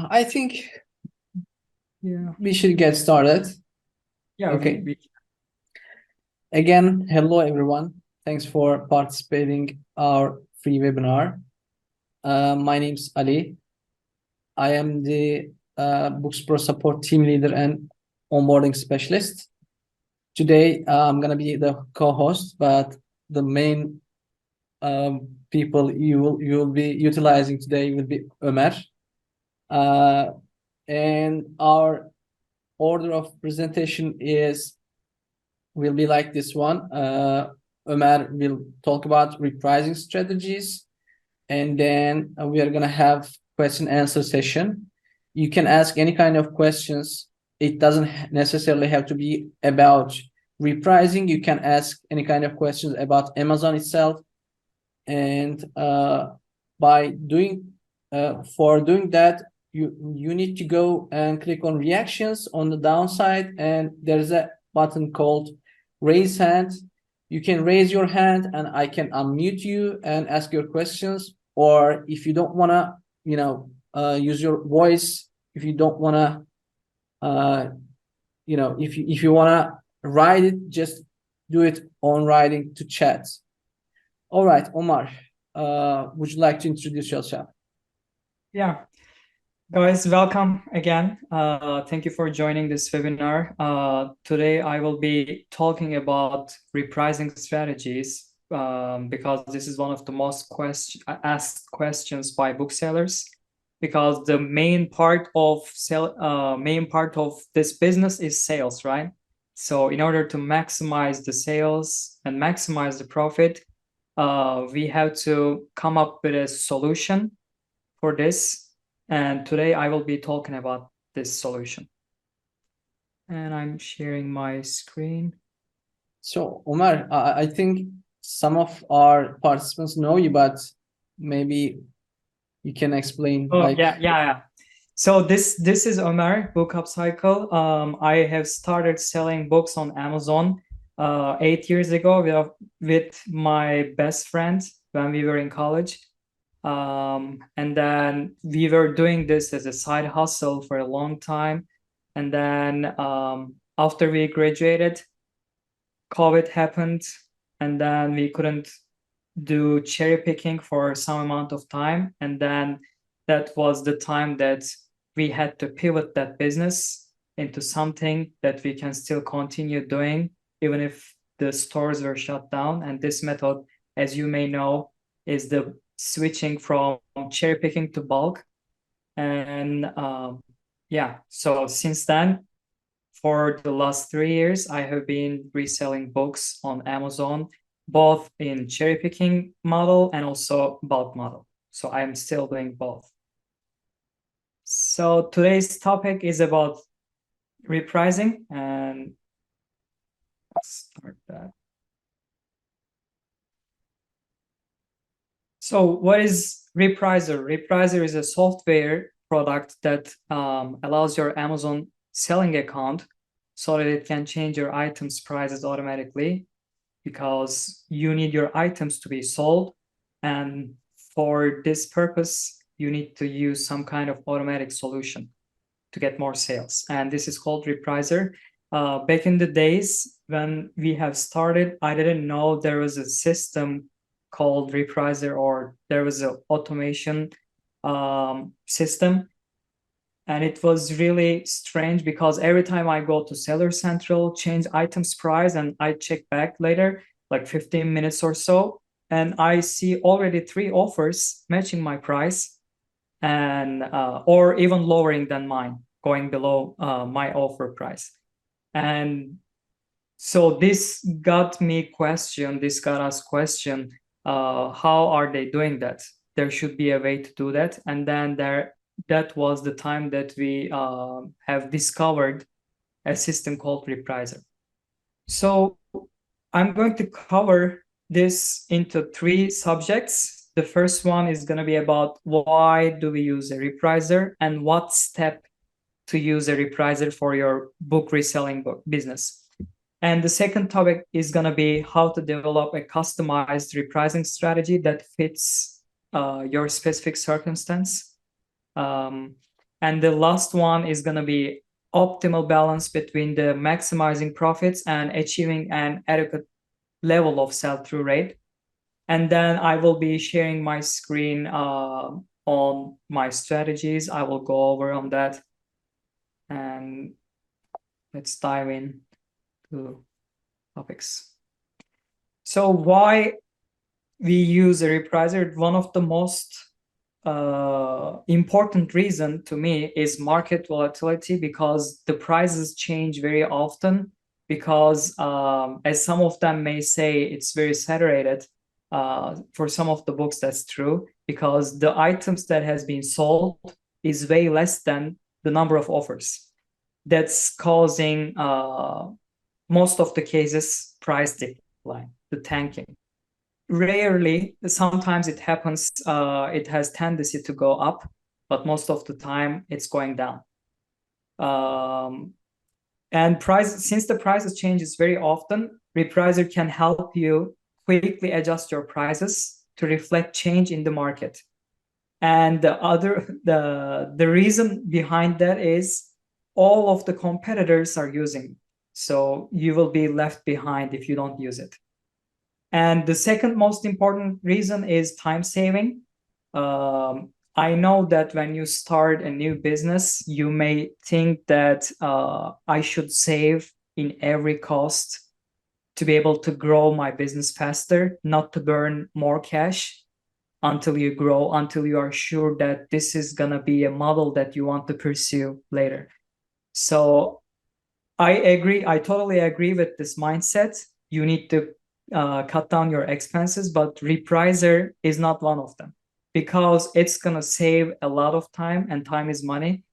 I think Yeah. we should get started. Yeah. Okay. We Again, hello everyone. Thanks for participating our free webinar. My name's Ali. I am the Bookz Pro Support team leader and onboarding specialist. Today, I'm gonna be the co-host, but the main people you will be utilizing today will be Ömer. And our order of presentation will be like this one. Ömer will talk about repricing strategies, and then we are gonna have question answer session. You can ask any kind of questions. It doesn't necessarily have to be about repricing. You can ask any kind of questions about Amazon itself, and by doing for doing that, you need to go and click on reactions on the downside, and there's a button called raise hand. You can raise your hand and I can unmute you and ask your questions, or if you don't want to use your voice, if you don't want to if you want to write it, just do it on writing to chat. All right, Omar, would you like to introduce yourself? Yeah. Guys, welcome again. Thank you for joining this webinar. Today I will be talking about repricing strategies because this is one of the most asked questions by booksellers, because the main part of this business is sales, right? So in order to maximize the sales and maximize the profit, we have to come up with a solution for this. And today I will be talking about this solution. And I'm sharing my screen. So, Omar, I think some of our participants know you, but maybe you can explain. Oh, yeah. So this is Omer, Book Upcycle. I have started selling books on Amazon 8 years ago with my best friend when we were in college. And then we were doing this as a side hustle for a long time. And then after we graduated, COVID happened, and then we couldn't do cherry picking for some amount of time. And then that was the time that we had to pivot that business into something that we can still continue doing, even if the stores were shut down. And this method, as you may know, is the switching from cherry picking to bulk. And yeah, so since then, for the last 3 years, I have been reselling books on Amazon, both in cherry picking model and also bulk model. So I'm still doing both. So today's topic is about repricing, and let's start that. So what is Repricer? Repricer is a software product that allows your Amazon selling account so that it can change your items prices automatically, because you need your items to be sold, and for this purpose you need to use some kind of automatic solution to get more sales, and this is called Repricer. Back in the days when we have started, I didn't know there was a system called Repricer, or there was an automation system. And it was really strange because every time I go to Seller Central, change items price, and I check back later, like 15 minutes or so, and I see already 3 offers matching my price, and or even lowering than mine, going below my offer price. And so this got us question, how are they doing that? There should be a way to do that. And then that was the time that we have discovered a system called Repricer. So I'm going to cover this into 3 subjects. The first one is going to be about why do we use a Repricer and what step to use a Repricer for your book reselling business. And the second topic is going to be how to develop a customized repricing strategy that fits your specific circumstance. And the last one is going to be optimal balance between the maximizing profits and achieving an adequate level of sell-through rate. And then I will be sharing my screen on my strategies. I will go over on that. And let's dive in to topics. So why we use a repricer? One of the most important reason to me is market volatility, because the prices change very often, because as some of them may say, it's very saturated. For some of the books, that's true, because the items that has been sold is way less than the number of offers. That's causing most of the cases price decline, the tanking. Rarely, sometimes it happens, it has tendency to go up, but most of the time it's going down. And since the prices changes very often, Repricer can help you quickly adjust your prices to reflect change in the market. And the reason behind that is all of the competitors are using, so you will be left behind if you don't use it. And the second most important reason is time saving. I know that when you start a new business, you may think that I should save in every cost to be able to grow my business faster, not to burn more cash until you grow, until you are sure that this is going to be a model that you want to pursue later. So I agree. I totally agree with this mindset. You need to cut down your expenses, but Repricer is not one of them, because it's going to save a lot of time, and time is money.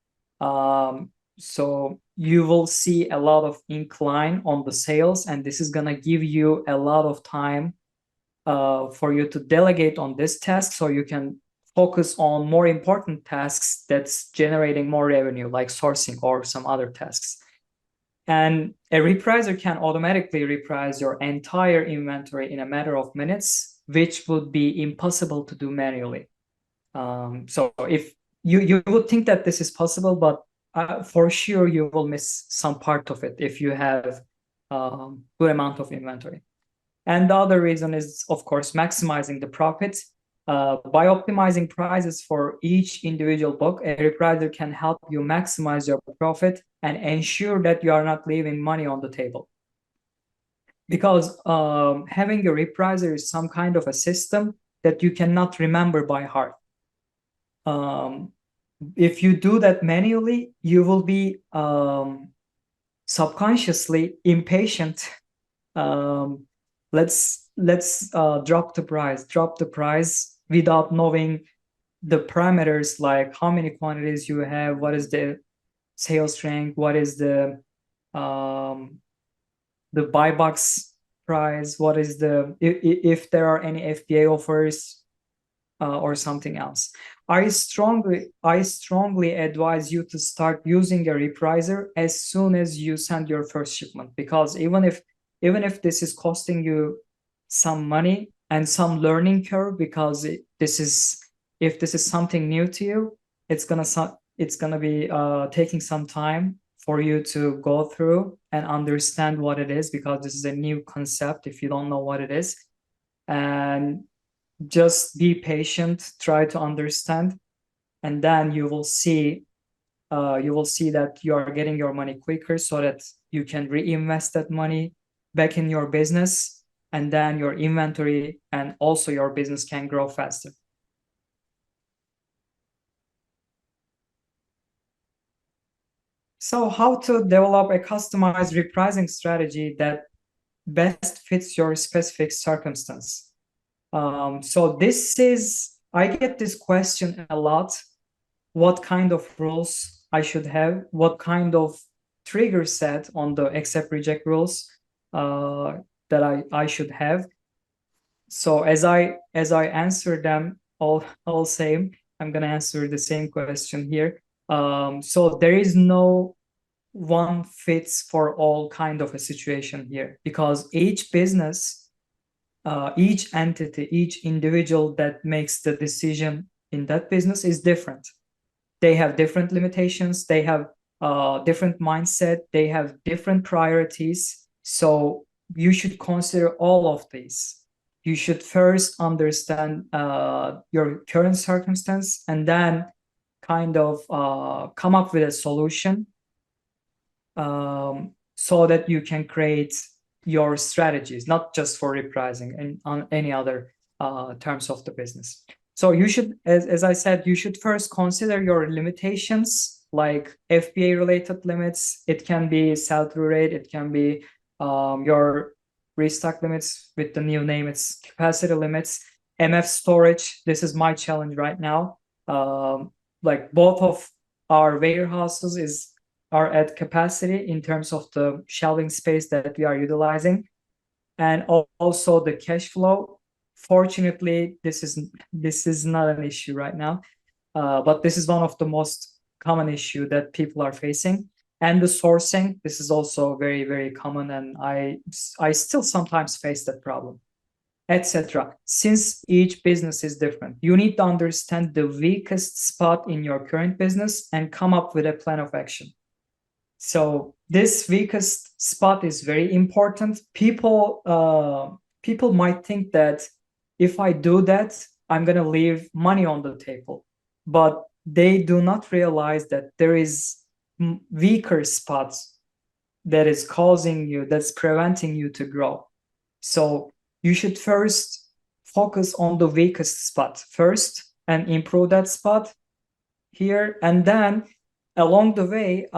So you will see a lot of incline on the sales, and this is going to give you a lot of time for you to delegate on this task, so you can focus on more important tasks that's generating more revenue, like sourcing or some other tasks. And a repricer can automatically reprise your entire inventory in a matter of minutes, which would be impossible to do manually. So if you would think that this is possible, but for sure you will miss some part of it if you have good amount of inventory. And the other reason is, of course, maximizing the profits. By optimizing prices for each individual book, a repricer can help you maximize your profit and ensure that you are not leaving money on the table. Because having a repricer is some kind of a system that you cannot remember by heart. If you do that manually, you will be subconsciously impatient. Let's drop the price without knowing the parameters, like how many quantities you have, what is the sales rank, what is the buy box price, what is the if there are any FBA offers or something else. I strongly advise you to start using a repricer as soon as you send your first shipment, because even if this is costing you some money and some learning curve, because if this is something new to you, it's gonna be taking some time for you to go through and understand what it is, because this is a new concept if you don't know what it is. And just be patient, try to understand, and then you will see that you are getting your money quicker, so that you can reinvest that money back in your business, and then your inventory and also your business can grow faster. So how to develop a customized repricing strategy that best fits your specific circumstance? So I get this question a lot: what kind of rules I should have, what kind of trigger set on the accept reject rules that I should have. So as I answer them all same, I'm gonna answer the same question here. So there is no one fits for all kind of a situation here, because each business, each entity, each individual that makes the decision in that business is different. they have different limitations, they have different mindset, they have different priorities. So you should consider all of these. You should first understand your current circumstance and then kind of come up with a solution so that you can create your strategies, not just for repricing and on any other terms of the business. So you should, as I said, you should first consider your limitations, like FBA related limits. It can be sell-through rate, it can be your restock limits. With the new name, it's capacity limits. MF storage, this is my challenge right now. Like both of our warehouses are at capacity in terms of the shelving space that we are utilizing, and also the cash flow. Fortunately, this is not an issue right now, but this is one of the most common issue that people are facing. And the sourcing, this is also very, very common, and I still sometimes face that problem, etc. Since each business is different, you need to understand the weakest spot in your current business and come up with a plan of action. So this weakest spot is very important. People might think that if I do that, I'm going to leave money on the table, but they do not realize that there is weaker spots that is causing you, that's preventing you to grow. So you should first focus on the weakest spot first and improve that spot here, and then along the way,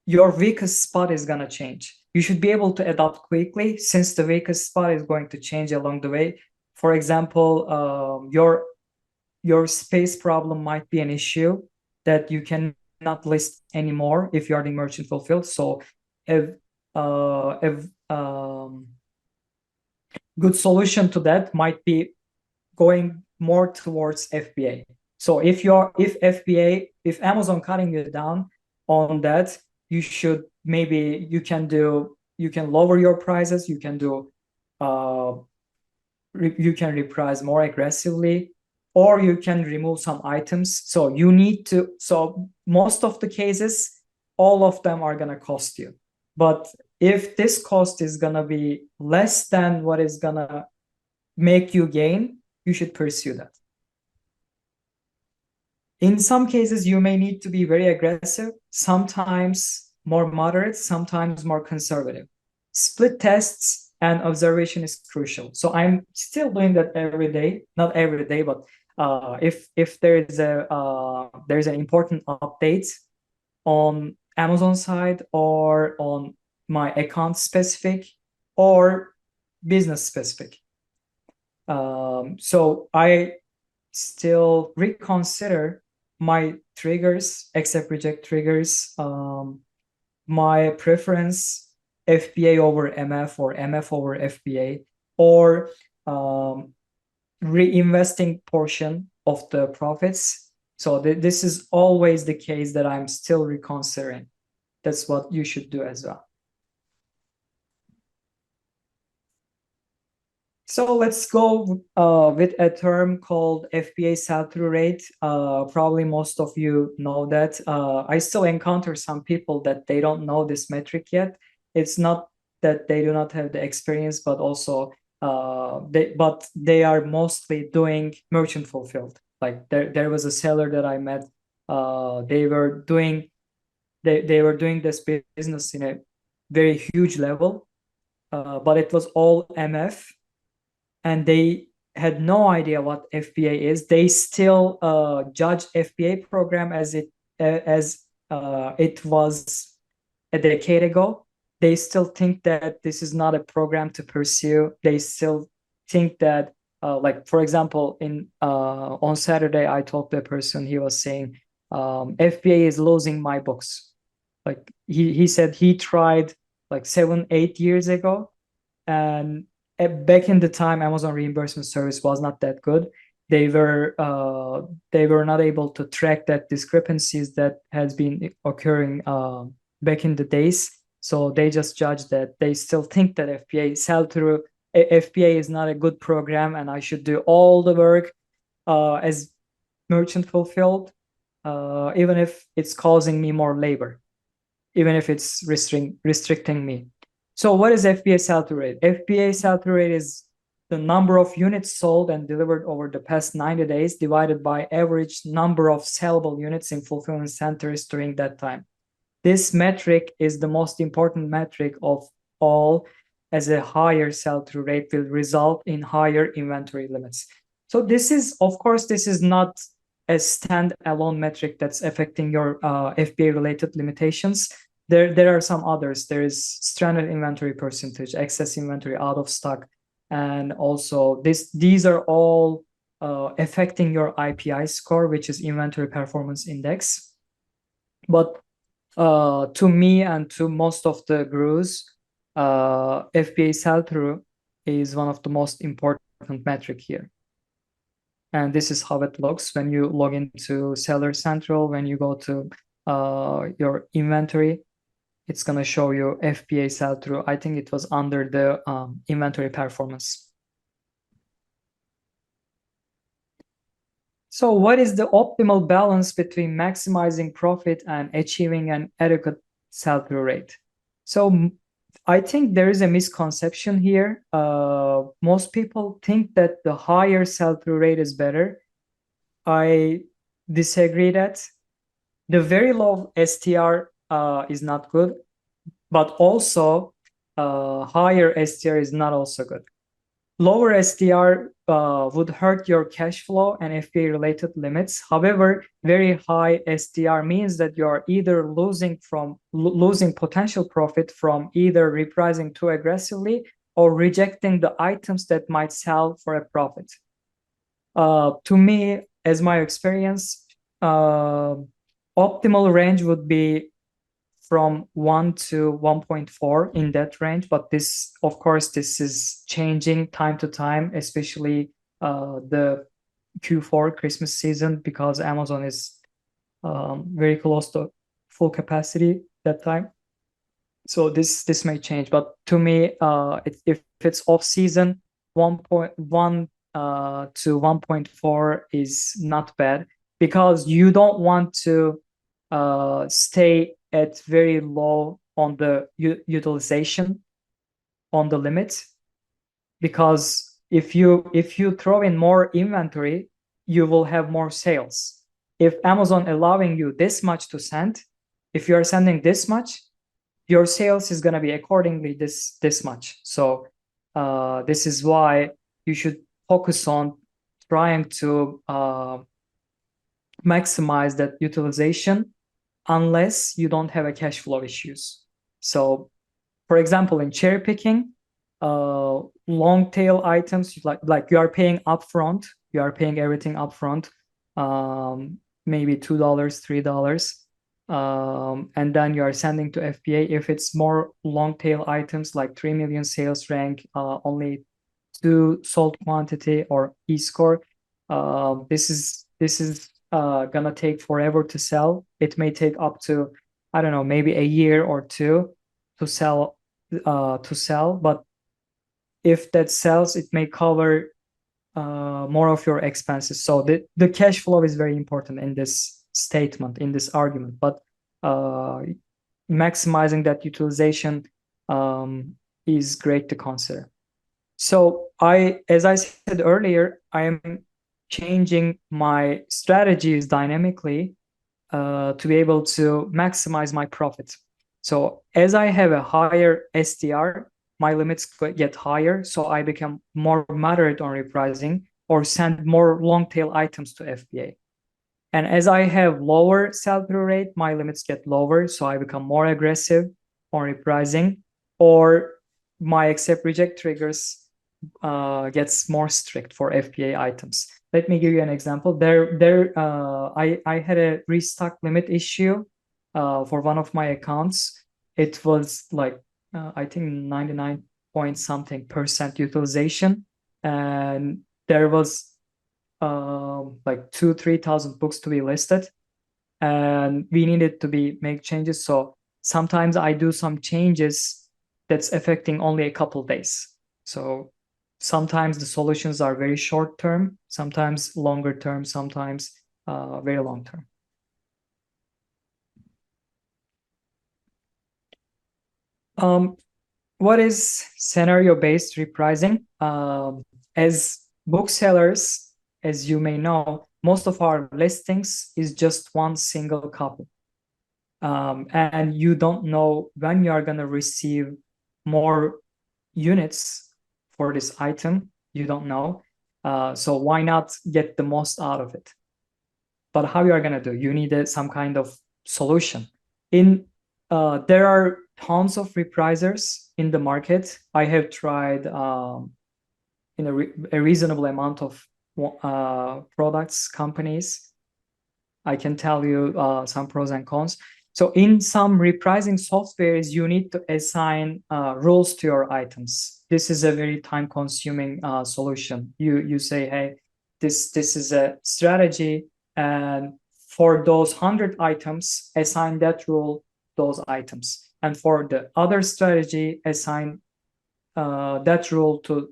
your weakest spot is going to change. You should be able to adapt quickly, since the weakest spot is going to change along the way. For example, your space problem might be an issue that you cannot list anymore if you are in merchant fulfilled. So if good solution to that might be going more towards FBA. So if Amazon cutting you down on that, you should, maybe you can lower your prices, you can reprice more aggressively, or you can remove some items. So most of the cases, all of them are going to cost you. But if this cost is going to be less than what is going to make you gain, you should pursue that. In some cases, you may need to be very aggressive, sometimes more moderate, sometimes more conservative. Split tests and observation is crucial. So I'm still doing that every day, not every day, but if there's an important update on Amazon side or on my account specific or business specific. So I still reconsider my triggers, accept reject triggers, my preference, FBA over MF or MF over FBA, or reinvesting portion of the profits. So this is always the case that I'm still reconsidering. That's what you should do as well. So let's go with a term called FBA sell-through rate. Probably most of you know that. I still encounter some people that they don't know this metric yet. It's not that they do not have the experience, but also they are mostly doing merchant fulfilled. Like there was a seller that I met. They were doing this business in a very huge level, but it was all MF. And they had no idea what FBA is. They still judge FBA program as it was a decade ago. They still think that this is not a program to pursue. They still think that, like for example, on Saturday, I talked to a person. He was saying, FBA is losing my books. Like he said he tried like 7-8 years ago, and back in the time, Amazon reimbursement service was not that good. They were not able to track that discrepancies that has been occurring back in the days. So they just judged that. They still think that FBA is not a good program, and I should do all the work as merchant fulfilled. even if it's causing me more labor, even if it's restricting me. So what is FBA sell-through rate? FBA sell-through rate is the number of units sold and delivered over the past 90 days divided by average number of sellable units in fulfillment centers during that time. This metric is the most important metric of all, as a higher sell-through rate will result in higher inventory limits. So this is, of course, this is not a standalone metric that's affecting your FBA-related limitations. There are some others. There is stranded inventory percentage, excess inventory, out of stock, and also these are all affecting your IPI score, which is Inventory Performance Index. But to me and to most of the gurus, FBA sell-through is one of the most important metric here. And this is how it looks when you log into Seller Central. When you go to your inventory, it's going to show you FBA sell-through. I think it was under the inventory performance. So what is the optimal balance between maximizing profit and achieving an adequate sell-through rate? So I think there is a misconception here. Most people think that the higher sell-through rate is better. I disagree that the very low STR is not good, but also higher STR is not also good. Lower STR would hurt your cash flow and FBA related limits. However, very high STR means that you are either losing potential profit from either repricing too aggressively or rejecting the items that might sell for a profit. To me, as my experience, optimal range would be from 1 to 1.4 in that range. But this, of course, this is changing time to time, especially the Q4 Christmas season, because Amazon is very close to full capacity that time. So this may change. But to me, if it's off season, 1.1 to 1.4 is not bad, because you don't want to stay at very low on the utilization on the limit, because if you throw in more inventory, you will have more sales. If Amazon allowing you this much to send, if you are sending this much, your sales is going to be accordingly this much. So this is why you should focus on trying to maximize that utilization, unless you don't have a cash flow issues. So, for example, in cherry picking, long tail items, like you are paying upfront, you are paying everything upfront, maybe $2, $3, and then you are sending to FBA. If it's more long tail items like 3 million sales rank, only 2 sold quantity or e-score, this is gonna take forever to sell. It may take up to, I don't know, maybe a year or two to sell. But if that sells, it may cover more of your expenses. So the cash flow is very important in this statement, in this argument. But maximizing that utilization is great to consider. So as I said earlier, I am changing my strategies dynamically to be able to maximize my profit. So as I have a higher STR, my limits get higher, so I become more moderate on repricing or send more long tail items to FBA. And as I have lower sell-through rate, my limits get lower, so I become more aggressive on repricing, or my accept reject triggers gets more strict for FBA items. Let me give you an example. I had a restock limit issue for one of my accounts. It was like I think 99 point something % utilization, and there was like 2,000-3,000 books to be listed, and we needed to make changes. So sometimes I do some changes that's affecting only a couple days. So sometimes the solutions are very short term, sometimes longer term, sometimes very long term. What is scenario-based repricing? As booksellers, as you may know, most of our listings is just one single copy. And you don't know when you are going to receive more units for this item. You don't know. So why not get the most out of it? But how you are going to do? You need some kind of solution. There are tons of reprisers in the market. I have tried in a reasonable amount of products, companies. I can tell you some pros and cons. So in some repricing softwares, you need to assign rules to your items. This is a very time-consuming solution. You say, hey, this is a strategy, and for those 100 items, assign that rule those items. And for the other strategy, assign that rule to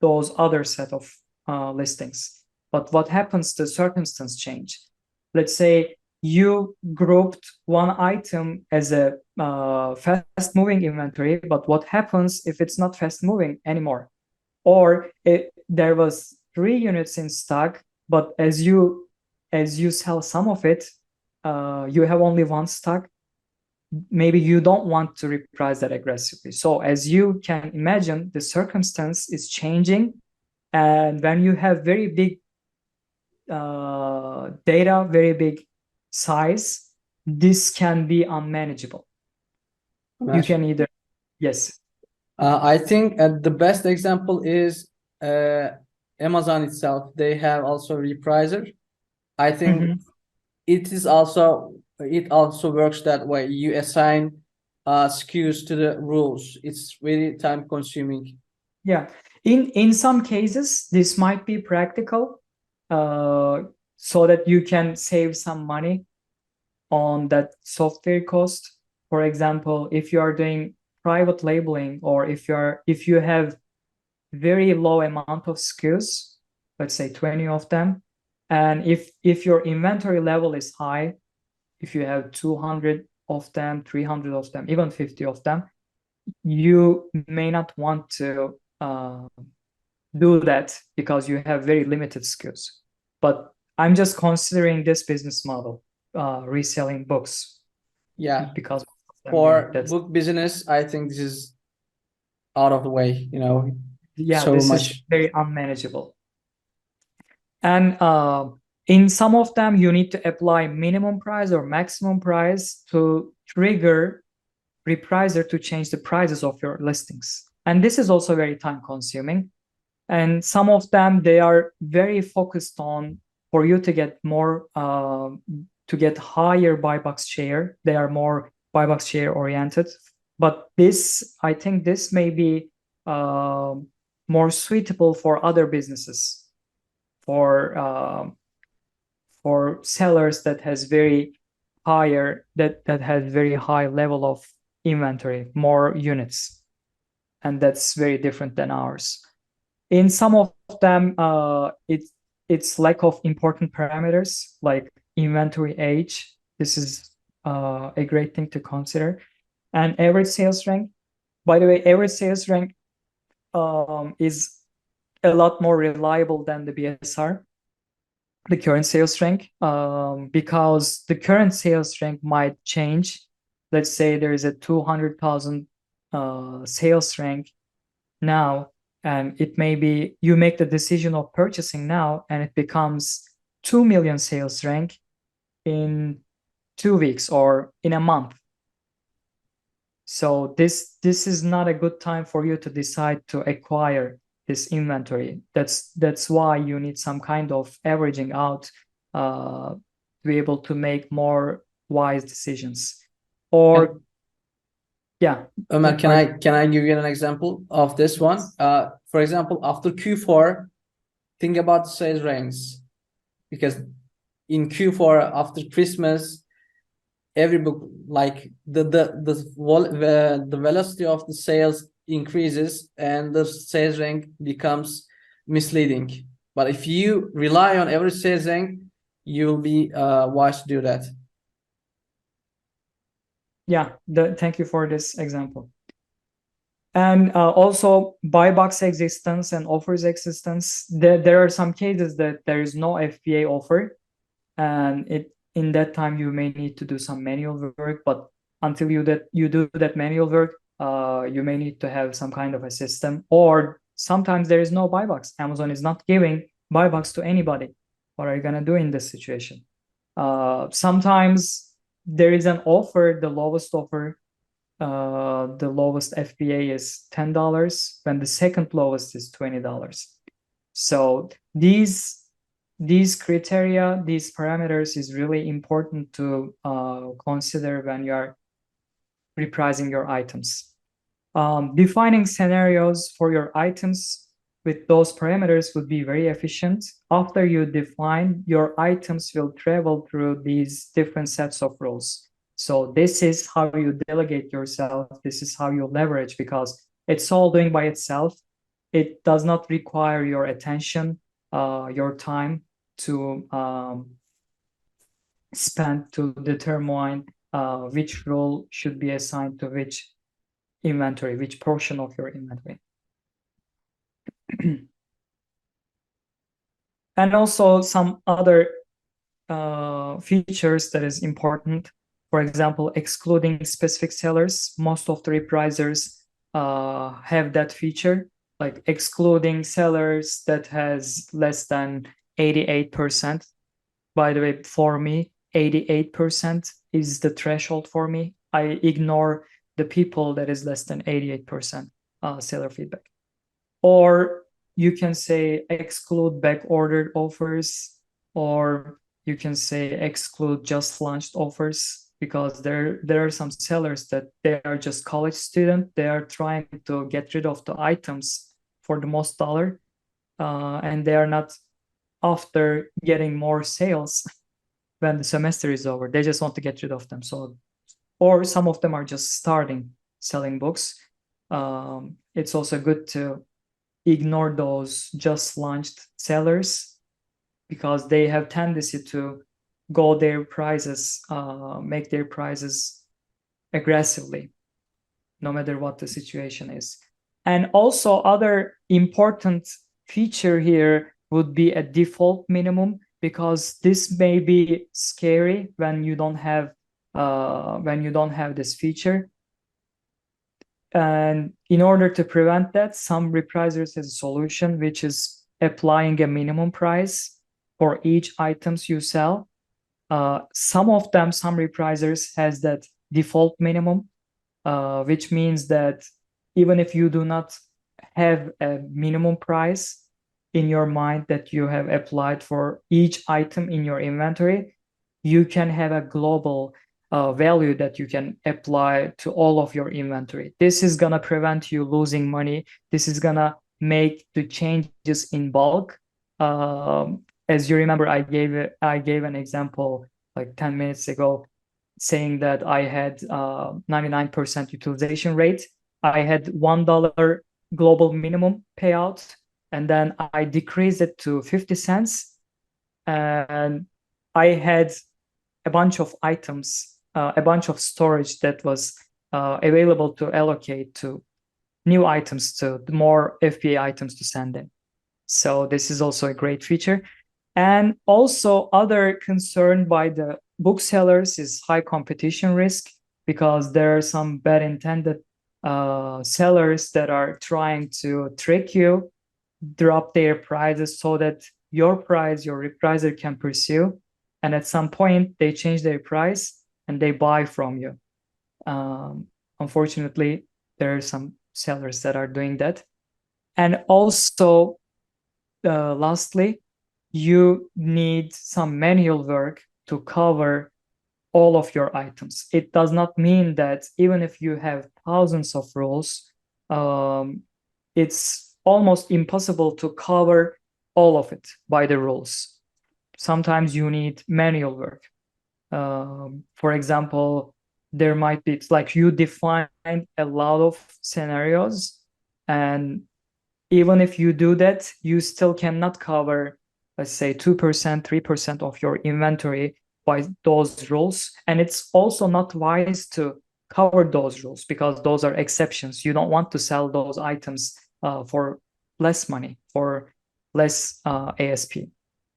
those other set of listings. But what happens, the circumstance change. Let's say you grouped one item as a fast moving inventory, but what happens if it's not fast moving anymore? Or there was 3 units in stock, but as you sell some of it, you have only 1 stock. Maybe you don't want to reprice that aggressively. So as you can imagine, the circumstance is changing. And when you have very big data, very big size, this can be unmanageable. You can either, yes. I think the best example is Amazon itself. They have also repricer. I think it also works that way. You assign SKUs to the rules. It's very time consuming. Yeah, in some cases, this might be practical, so that you can save some money on that software cost. For example, if you are doing private labeling, or if you have very low amount of SKUs, let's say 20 of them, and if your inventory level is high, if you have 200 of them, 300 of them, even 50 of them, you may not want to do that because you have very limited SKUs. But I'm just considering this business model, reselling books. Yeah, because for book business, I think this is out of the way, yeah, so this much. is very unmanageable. And in some of them, you need to apply minimum price or maximum price to trigger repricer to change the prices of your listings. And this is also very time consuming. And some of them, they are very focused on for you to get more, to get higher buy box share. They are more buy box share oriented. But this, I think this may be more suitable for other businesses, for sellers that has very high level of inventory, more units, and that's very different than ours. In some of them, it's lack of important parameters like inventory age. This is a great thing to consider. And average sales rank. By the way, average sales rank is a lot more reliable than the BSR, the current sales rank, because the current sales rank might change. Let's say there is a 200,000 sales rank now, and it may be you make the decision of purchasing now, and it becomes 2 million sales rank in 2 weeks or in a month. So this is not a good time for you to decide to acquire this inventory. That's why you need some kind of averaging out to be able to make more wise decisions. Or yeah, Ömer, can I give you an example of this one? For example, after Q4, think about the sales ranks, because in Q4 after Christmas, every book, like the velocity of the sales increases and the sales rank becomes misleading. But if you rely on every sales rank, you'll be wise to do that. Yeah, thank you for this example. And also buybox existence and offers existence. There are some cases that there is no FBA offer, and in that time you may need to do some manual work. But until you do that manual work, you may need to have some kind of a system. Or sometimes there is no buybox. Amazon is not giving buybox to anybody. What are you gonna do in this situation? Sometimes there is an offer, the lowest offer. The lowest FBA is $10, when the second lowest is $20. So these criteria, these parameters is really important to consider when you are repricing your items. Defining scenarios for your items with those parameters would be very efficient. After you define, your items will travel through these different sets of rules. So this is how you delegate yourself. This is how you leverage, because it's all doing by itself. It does not require your attention, your time to spend to determine which role should be assigned to which inventory, which portion of your inventory. And also some other features that is important. For example, excluding specific sellers. Most of the reprisers have that feature, like excluding sellers that has less than 88%. By the way, for me, 88% is the threshold for me. I ignore the people that is less than 88% seller feedback. Or you can say exclude back ordered offers, or you can say exclude just launched offers, because there are some sellers that they are just college student. They are trying to get rid of the items for the most dollar, and they are not after getting more sales when the semester is over. They just want to get rid of them. So, or some of them are just starting selling books. It's also good to ignore those just launched sellers, because they have tendency to go their prices, make their prices aggressively, no matter what the situation is. And also other important feature here would be a default minimum, because this may be scary when you don't have this feature. And in order to prevent that, some reprisers has a solution, which is applying a minimum price for each items you sell. Some reprisers has that default minimum, which means that even if you do not have a minimum price in your mind that you have applied for each item in your inventory, you can have a global value that you can apply to all of your inventory. This is gonna prevent you losing money. This is gonna make the changes in bulk. As you remember, I gave an example like 10 minutes ago, saying that I had 99% utilization rate. I had $1 global minimum payout, and then I decreased it to 50 cents. And I had a bunch of items, a bunch of storage that was available to allocate to new items, to more FBA items to send in. So this is also a great feature. And also other concern by the booksellers is high competition risk, because there are some bad intended sellers that are trying to trick you, drop their prices so that your repriser can pursue. And at some point they change their price and they buy from you. Unfortunately, there are some sellers that are doing that. And also, lastly, you need some manual work to cover all of your items. It does not mean that even if you have thousands of rules, it's almost impossible to cover all of it by the rules. Sometimes you need manual work. For example, there might be, it's like you define a lot of scenarios, and even if you do that, you still cannot cover, let's say 2%, 3% of your inventory by those rules. And it's also not wise to cover those rules because those are exceptions. You don't want to sell those items for less money, for less ASP.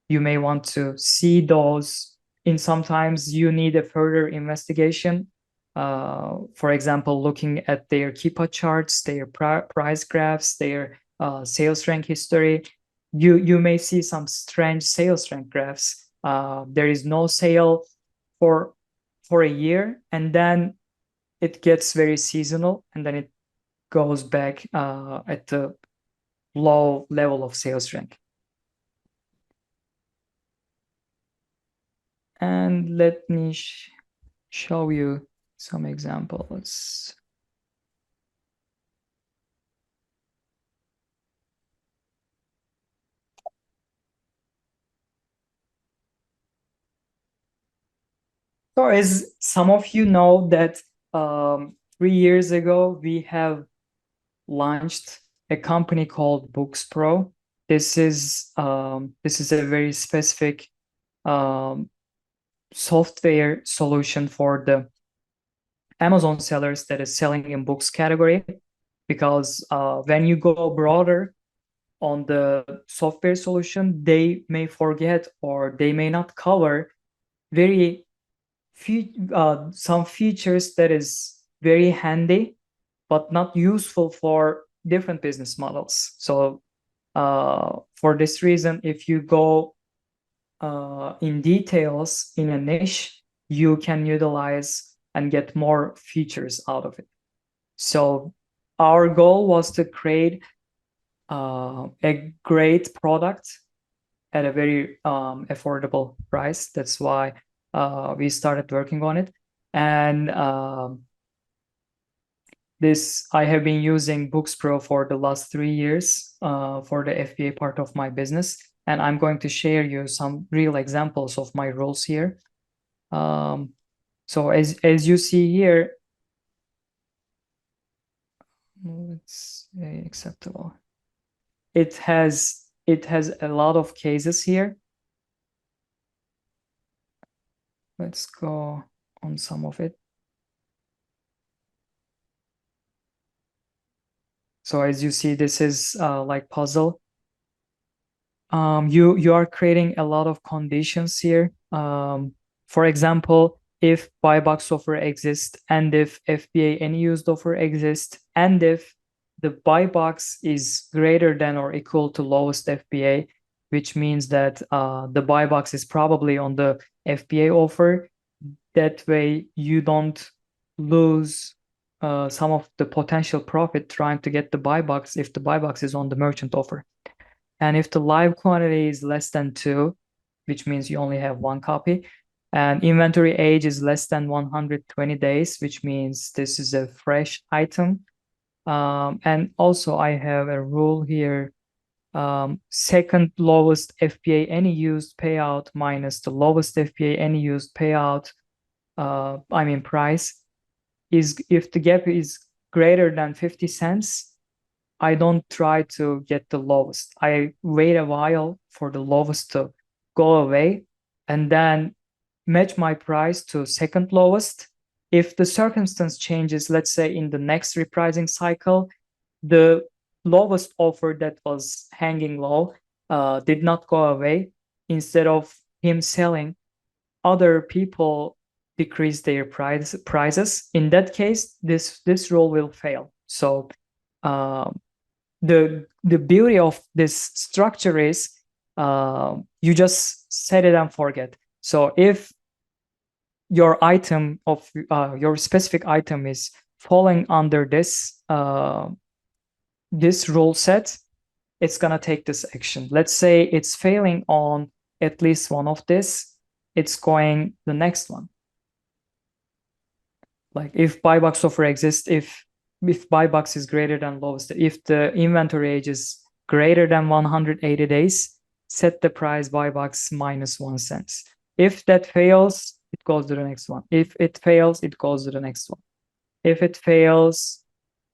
You may want to see those, and sometimes you need a further investigation. For example, looking at their Keepa charts, their price graphs, their sales rank history. You may see some strange sales rank graphs. There is no sale for a year, and then it gets very seasonal, and then it goes back at the low level of sales rank. And let me show you some examples. So as some of you know that 3 years ago, we have launched a company called Bookz Pro. This is a very specific software solution for the Amazon sellers that is selling in books category, because when you go broader on the software solution, they may forget or they may not cover very some features that is very handy but not useful for different business models. So for this reason, if you go in details in a niche, you can utilize and get more features out of it. So our goal was to create a great product at a very affordable price. That's why we started working on it. And I have been using Bookz Pro for the last 3 years for the FBA part of my business. And I'm going to share you some real examples of my rules here. So as you see here, let's say acceptable. It has a lot of cases here. Let's go on some of it. So as you see, this is like puzzle. You are creating a lot of conditions here. For example, if buy box offer exists, and if FBA any used offer exists, and if the buy box is greater than or equal to lowest FBA, which means that the buy box is probably on the FBA offer. That way you don't lose some of the potential profit trying to get the buy box if the buy box is on the merchant offer. And if the live quantity is less than 2, which means you only have 1 copy, and inventory age is less than 120 days, which means this is a fresh item. And also I have a rule here, second lowest FBA any used payout minus the lowest FBA any used payout, price, is if the gap is greater than 50 cents, I don't try to get the lowest. I wait a while for the lowest to go away and then match my price to second lowest. If the circumstance changes, let's say in the next repricing cycle, the lowest offer that was hanging low did not go away. Instead of him selling, other people decrease their prices. In that case, this rule will fail. So the beauty of this structure is you just set it and forget. So if your item of your specific item is falling under this this rule set, it's gonna take this action. Let's say it's failing on at least one of this, it's going the next one. Like if buy box offer exists, if buy box is greater than lowest, if the inventory age is greater than 180 days, set the price buy box minus 1 cent. If that fails, it goes to the next one. If it fails, it goes to the next one. If it fails,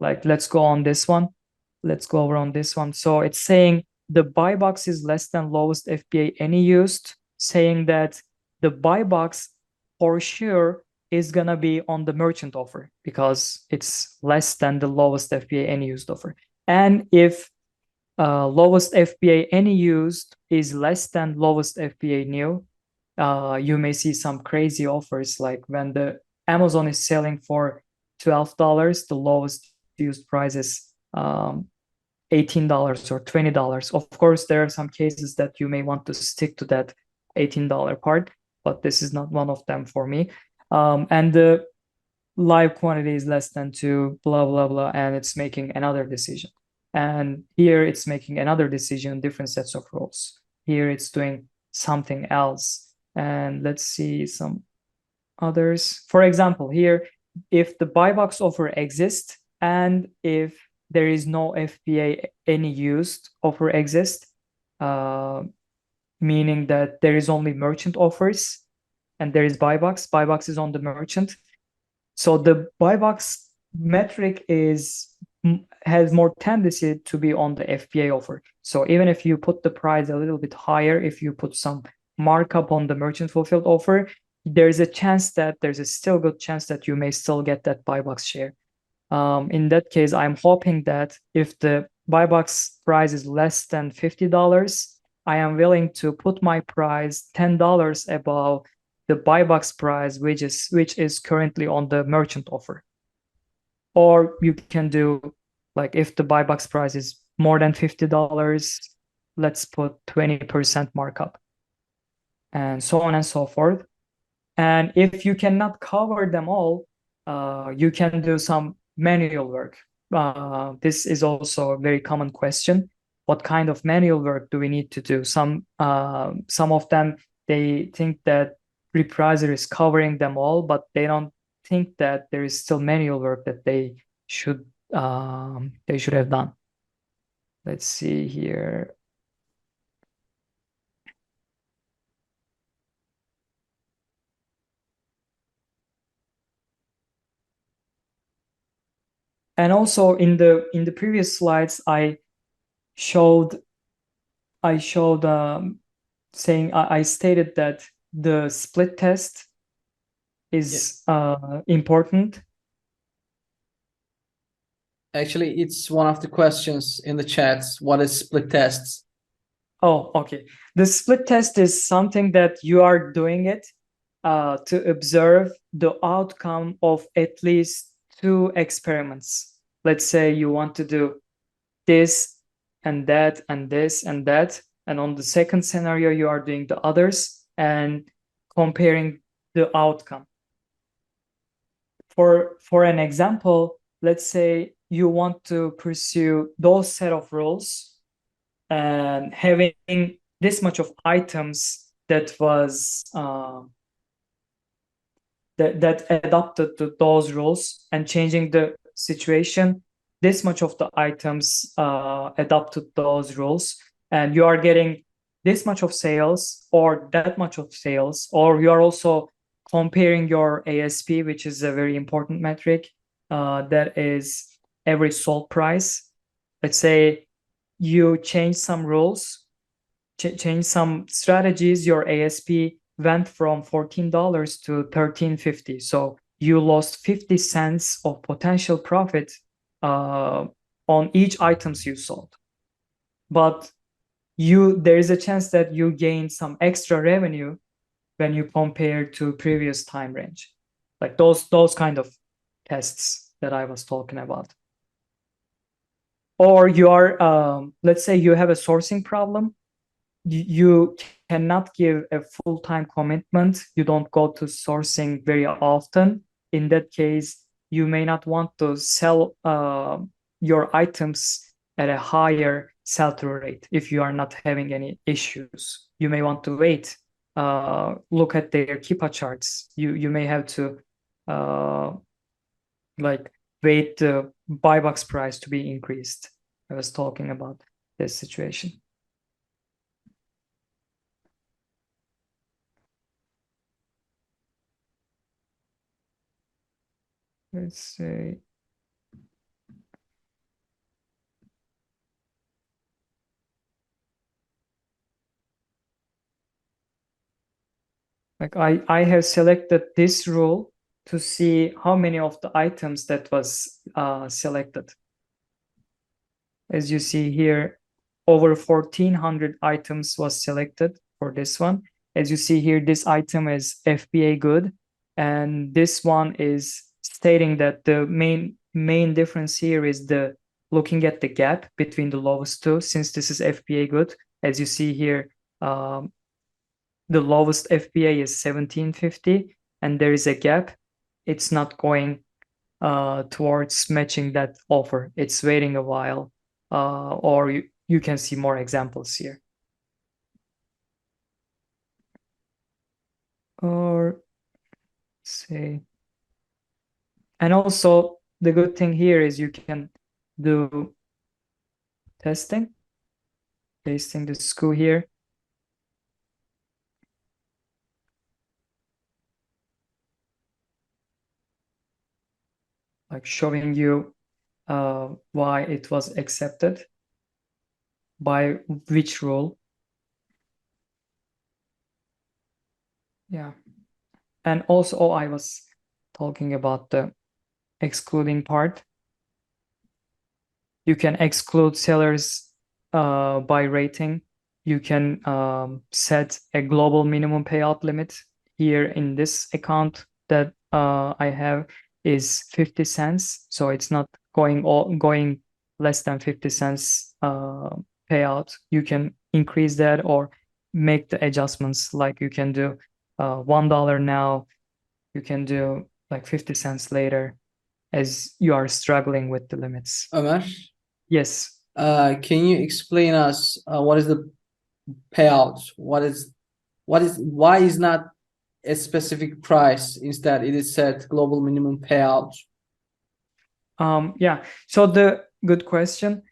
like let's go on this one. Let's go over on this one. So it's saying the buy box is less than lowest FBA any used, saying that the buy box for sure is gonna be on the merchant offer because it's less than the lowest FBA any used offer. And if lowest FBA any used is less than lowest FBA new, you may see some crazy offers, like when the Amazon is selling for $12, the lowest used price is $18 or $20. Of course, there are some cases that you may want to stick to that $18 part, but this is not one of them for me. And the live quantity is less than 2, blah, blah, blah, and it's making another decision. And here it's making another decision, different sets of rules. Here it's doing something else. And let's see some others. For example, here, if the buy box offer exists and if there is no FBA any used offer exists, meaning that there is only merchant offers and there is buy box. Buy box is on the merchant. So the buy box metric has more tendency to be on the FBA offer. So even if you put the price a little bit higher, if you put some markup on the merchant fulfilled offer, there's a still good chance that you may still get that buy box share. In that case, I'm hoping that if the buy box price is less than $50, I am willing to put my price $10 above the buy box price, which is currently on the merchant offer. Or you can do, like, if the buy box price is more than $50, let's put 20% markup, and so on and so forth. And if you cannot cover them all, you can do some manual work. This is also a very common question. What kind of manual work do we need to do? Some of them, they think that Repricer is covering them all, but they don't think that there is still manual work that they should have done. Let's see here. And also in the previous slides, I showed saying I stated that the split test is important. Actually, it's one of the questions in the chats. What is split tests? Oh, okay. The split test is something that you are doing it to observe the outcome of at least 2 experiments. Let's say you want to do this and that and this and that, and on the second scenario you are doing the others and comparing the outcome. For an example, let's say you want to pursue those set of rules and having this much of items that was that adapted to those rules and changing the situation, this much of the items adapted those rules, and you are getting this much of sales or that much of sales, or you are also comparing your ASP, which is a very important metric, that is average sold price. Let's say you change some rules, change some strategies, your ASP went from $14 to $13.50. So you lost 50 cents of potential profit on each items you sold. But there is a chance that you gain some extra revenue when you compare to previous time range. Like those kind of tests that I was talking about. Or you are, let's say you have a sourcing problem. You cannot give a full-time commitment. You don't go to sourcing very often. In that case, you may not want to sell your items at a higher sell-through rate if you are not having any issues. You may want to wait, look at their Kipa charts. You may have to like wait the buy box price to be increased. I was talking about this situation. Let's say like I have selected this rule to see how many of the items that was selected. As you see here, over 1,400 items was selected for this one. As you see here, this item is FBA good, and this one is stating that the main difference here is the looking at the gap between the lowest two. Since this is FBA good, as you see here, the lowest FBA is 1750, and there is a gap. It's not going towards matching that offer. It's waiting a while, or you can see more examples here. Or say, and also the good thing here is you can do testing, pasting the SKU here. Like showing you why it was accepted, by which rule. Yeah. And also, I was talking about the excluding part. You can exclude sellers by rating. You can set a global minimum payout limit. Here in this account that I have is 50 cents. So it's not going less than 50 cents payout. You can increase that or make the adjustments, like you can do $1 now, you can do like 50 cents later as you are struggling with the limits. Ömer, Yes. can you explain us what is the payout? Why is not a specific price? Instead, it is set global minimum payout. Yeah. So the good question.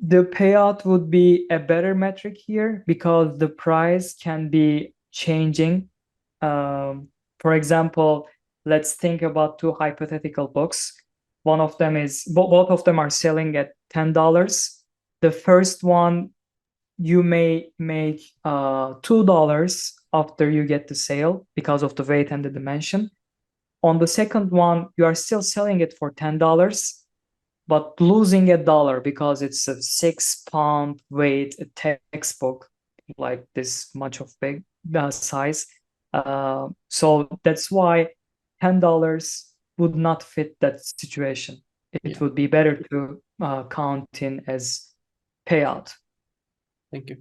The payout would be a better metric here because the price can be changing. For example, let's think about two hypothetical books. One of them is, both of them are selling at $10. The first one, you may make $2 after you get the sale because of the weight and the dimension. On the second one, you are still selling it for $10, but losing $1 because it's a 6-pound weight textbook, like this much of big size. So that's why $10 would not fit that situation. It would be better to count in as payout. Thank you.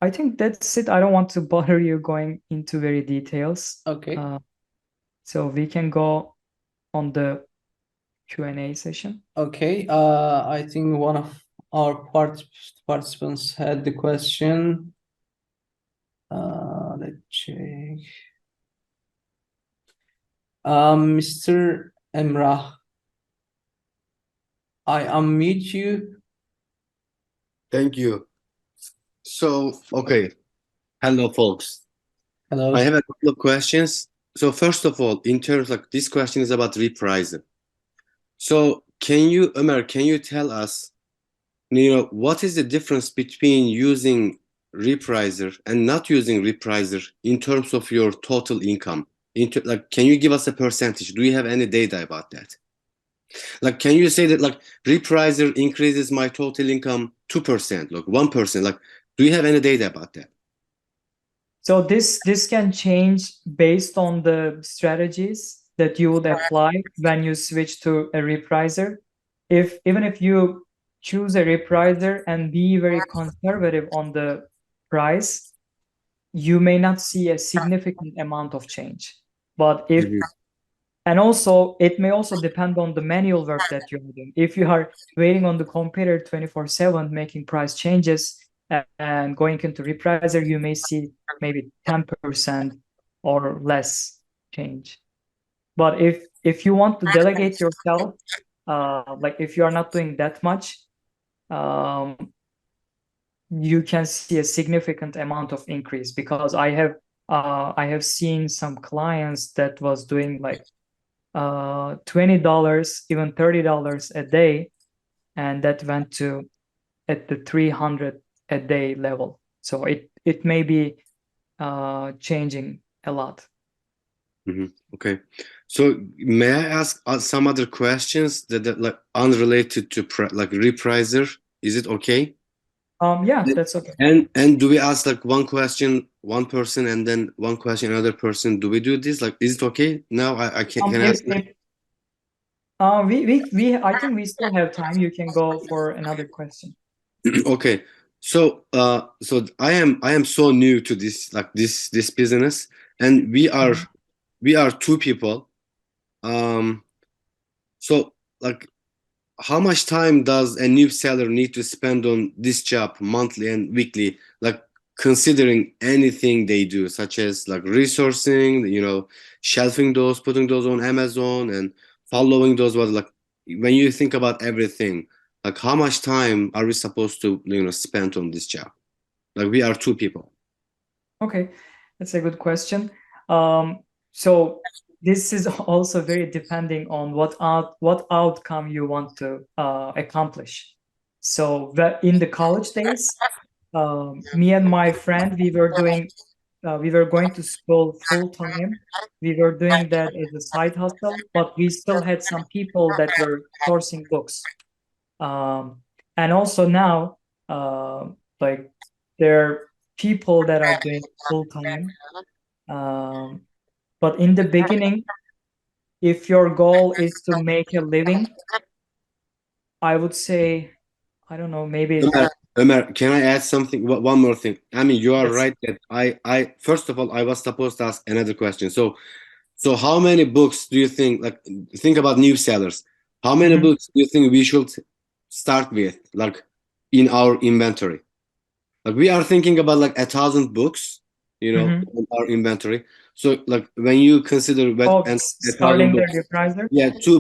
I think that's it. I don't want to bother you going into very details. Okay. So we can go on the Q&A session. Okay. I think one of our participants had the question. Let's check. Mr. Emrah, I unmute you. Thank you. So, okay. Hello, folks. Hello. I have a couple of questions. So first of all, in terms like this question is about repricing. So Ömer, can you tell us, what is the difference between using repricer and not using repricer in terms of your total income? Can you give us a percentage? Do you have any data about that? Like, can you say that like repricer increases my total income 2%, like 1%? Like, do you have any data about that? So this can change based on the strategies that you would apply when you switch to a repricer. Even if you choose a repricer and be very conservative on the price, you may not see a significant amount of change. But and also it may also depend on the manual work that you're doing. If you are waiting on the computer 24/7 making price changes and going into repricer, you may see maybe 10% or less change. But if you want to delegate yourself, like if you are not doing that much, you can see a significant amount of increase, because I have seen some clients that was doing like $20, even $30 a day, and that went to at the 300 a day level. So it may be changing a lot. Okay. So may I ask some other questions that like unrelated to like Repricer? Is it okay? Yeah, that's okay. And do we ask like one question, one person, and then one question, another person? Do we do this? Like, is it okay? Now I can ask. I think we still have time. You can go for another question. Okay. So so I am so new to this like this business, and we are two people. So like how much time does a new seller need to spend on this job monthly and weekly, like considering anything they do, such as like resourcing, shelving those, putting those on Amazon, and following those? What, like, when you think about everything, like how much time are we supposed to spend on this job? Like, we are two people. Okay, that's a good question. So this is also very depending on what outcome you want to accomplish. So in the college days, me and my friend, we were going to school full time. We were doing that as a side hustle, but we still had some people that were sourcing books. And also now, like there are people that are doing full time. But in the beginning, if your goal is to make a living, I would say, I don't know, maybe Ömer, can I add something? One more thing. I mean, you are yes. right that I first of all, I was supposed to ask another question. So how many books do you think, like, think about new sellers? How many Mhm. books do you think we should start with, like, in our inventory? Like, we are thinking about like 1,000 books, Mhm. in our inventory. So, like, when you consider Oh, and 1,000 starting the books, repricer yeah, two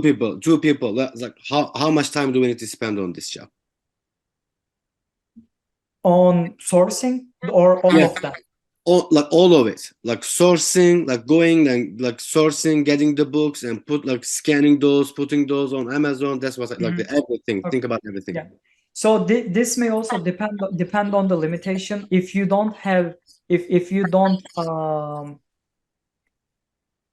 people. Like, how much time do we need to spend on this job? on sourcing or all Yeah, of them? all of it, like sourcing, like going and like sourcing, getting the books and like scanning those, putting those on Amazon. That's what like Mhm. everything. Okay. Think about everything. Yeah. So this may also depend on the limitation. If you don't have, if you don't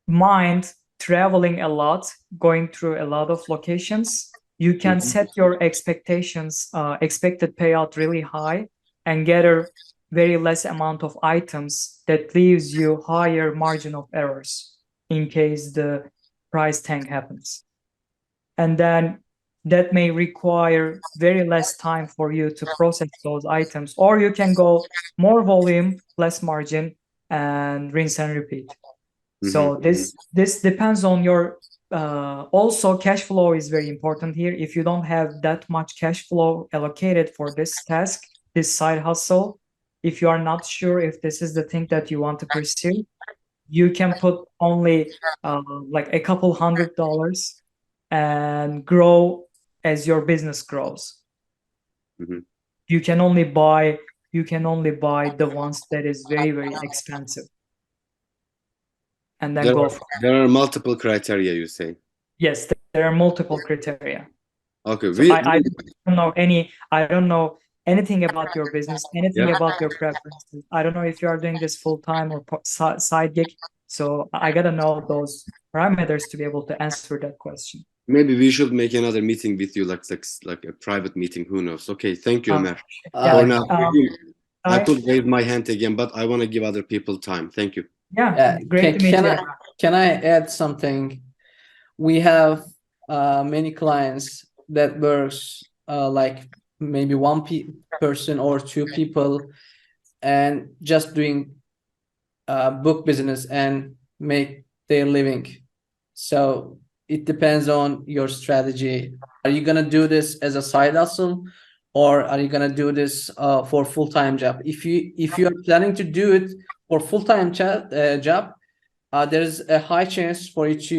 mind traveling a lot, going through a lot of locations, you can set your expectations, expected payout really high, and get a very less amount of items that leaves you higher margin of errors in case the price tank happens. And then that may require very less time for you to process those items, or you can go more volume, less margin, and rinse and repeat. So this depends on your also cash flow is very important here. If you don't have that much cash flow allocated for this task, this side hustle, if you are not sure if this is the thing that you want to pursue, you can put only like a couple $100 and grow as your business grows. You can only buy the ones that is very, very expensive. And then There are multiple criteria, you say. Yes, there are multiple criteria. Okay, So I don't know anything about your business, anything about your preferences. I don't know if you are doing this full time or side gig. So I gotta know those parameters to be able to answer that question. maybe we should make another meeting with you, like a private meeting. Who knows? Okay, thank you, Ömer. Yeah. For now, I I- could raise my hand again, but I want to give other people time. Thank you. yeah, great to meet you. Can I add something? We have many clients that works like maybe one person or two people and just doing book business and make their living. So it depends on your strategy. Are you gonna do this as a side hustle, or are you gonna do this for full-time job? If you are planning to do it for full-time job, there's a high chance for you to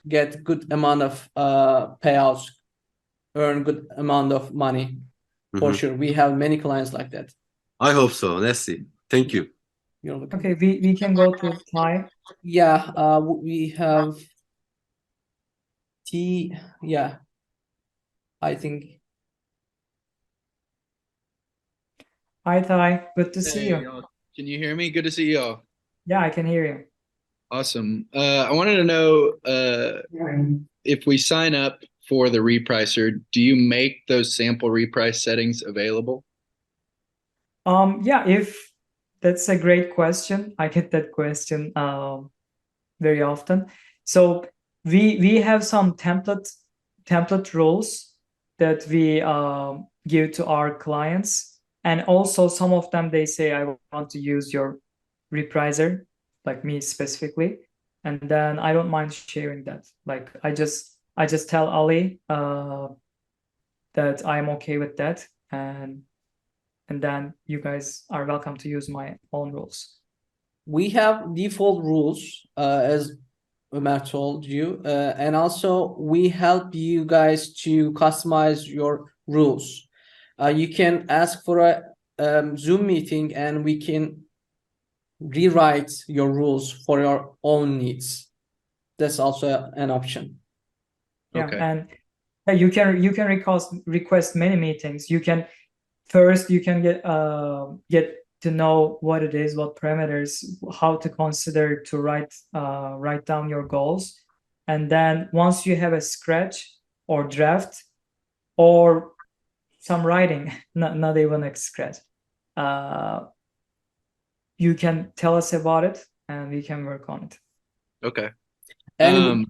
get good amount of payouts, earn good amount of money. For sure, we have many clients like that. I hope so. Let's see. Thank you. You're looking. Okay, we can go to Thai. Yeah, we have T. Yeah, I think. Hi Thai, good to see you. Y'all. Can you hear me? Good to see y'all. Yeah, I can hear you. Awesome. I wanted to know if we sign up for the repricer, do you make those sample reprice settings available? Yeah, if that's a great question. I get that question very often. So we have some template rules that we give to our clients, and also some of them they say I want to use your repricer, like me specifically, and then I don't mind sharing that. Like I just tell Ali that I'm okay with that, and then you guys are welcome to use my own rules. We have default rules, as Ömer told you, and also we help you guys to customize your rules. You can ask for a Zoom meeting, and we can rewrite your rules for your own needs. That's also an option. Yeah, Okay. and you can request many meetings. You can first get to know what it is, what parameters, how to consider to write down your goals, and then once you have a scratch or draft or some writing, not even a scratch, you can tell us about it and we can work on it. Okay. And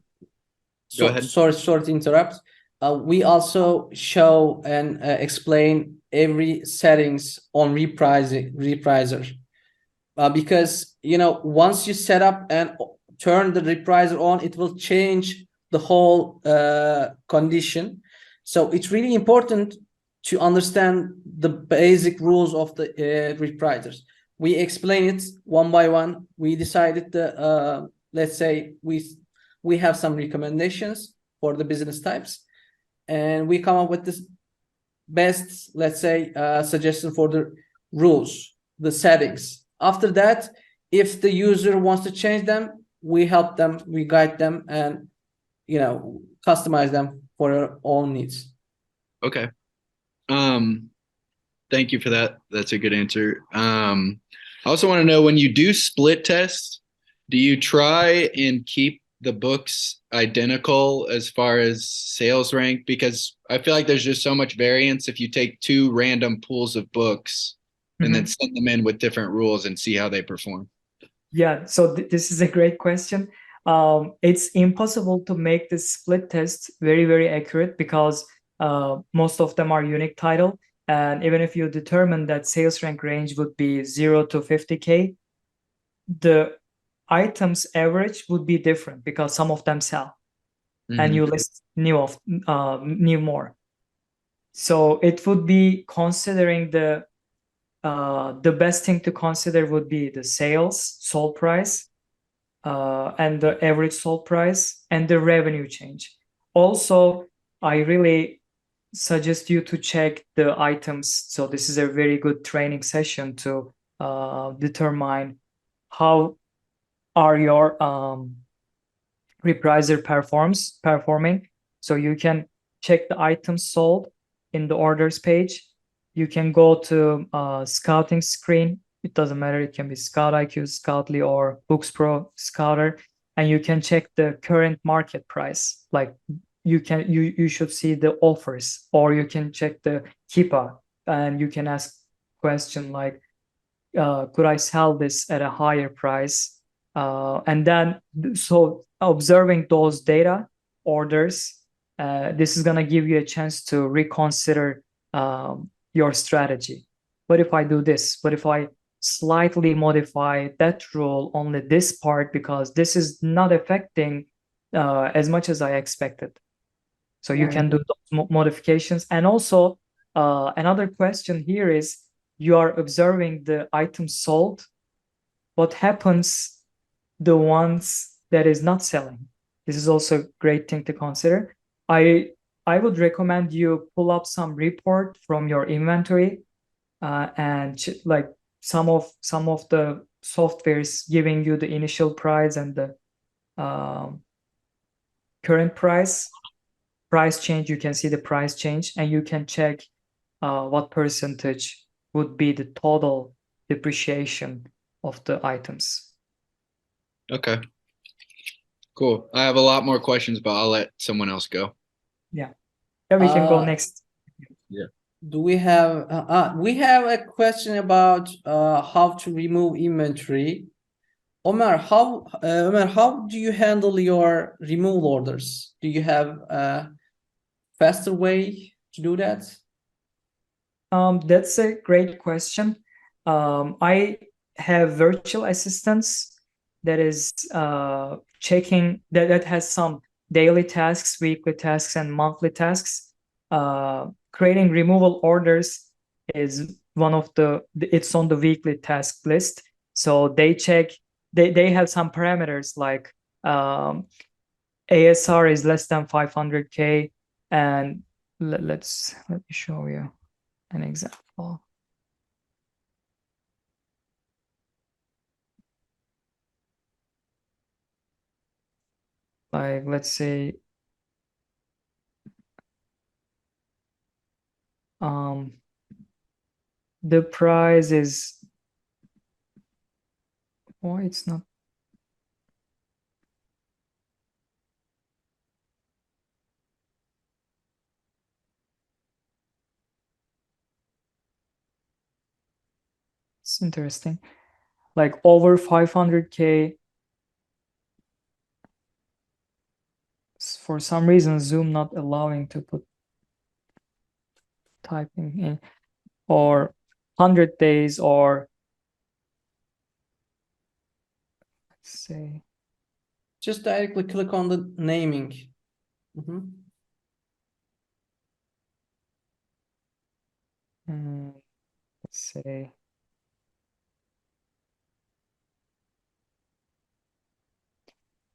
Go ahead. sorry to interrupt. We also show and explain every settings on repricer. Because once you set up and turn the repricer on, it will change the whole condition. So it's really important to understand the basic rules of the reprisers. We explain it one by one. We decided that let's say we have some recommendations for the business types, and we come up with this best, let's say, suggestion for the rules, the settings. After that, if the user wants to change them, we help them, we guide them, and customize them for their own needs. Okay. Thank you for that. That's a good answer. I also want to know, when you do split tests, do you try and keep the books identical as far as sales rank? Because I feel like there's just so much variance if you take two random pools of books and then send them in with different rules and see how they perform. Yeah, so this is a great question. It's impossible to make this split test very, very accurate because most of them are unique title. And even if you determine that sales rank range would be 0 to 50K, the items average would be different because some of them sell and you list new more. So it would be considering the best thing to consider would be the sales sold price and the average sold price and the revenue change. Also, I really suggest you to check the items. So this is a very good training session to determine how are your repricer performing. So you can check the items sold in the orders page. You can go to scouting screen. It doesn't matter. It can be Scout IQ, Scoutly, or Bookz Pro Scouter, and you can check the current market price. Like you should see the offers, or you can check the Kipa, and you can ask question like, could I sell this at a higher price? And then, so observing those data orders, this is gonna give you a chance to reconsider your strategy. What if I do this? What if I slightly modify that rule, only this part, because this is not affecting as much as I expected. So you can do those modifications. And also another question here is, you are observing the items sold. What happens the ones that is not selling? This is also a great thing to consider. I would recommend you pull up some report from your inventory and like some of the softwares giving you the initial price and the current price change. You can see the price change, and you can check what percentage would be the total depreciation of the items. Okay. Cool. I have a lot more questions, but I'll let someone else go. Yeah, we can go Uh, next. Do we have a question about how to remove inventory? Omer, how do you handle your removal orders? Do you have a faster way to do that? That's a great question. I have virtual assistants that is checking that has some daily tasks, weekly tasks, and monthly tasks. Creating removal orders is one of it's on the weekly task list. So they check, they have some parameters like ASR is less than 500K, and let me show you an example. Like, let's say, the price is, why it's not, it's interesting. Like over 500K, for some reason Zoom not allowing to put typing in, or 100 days, or let's say, Just directly click on the naming. Mhm. let's say,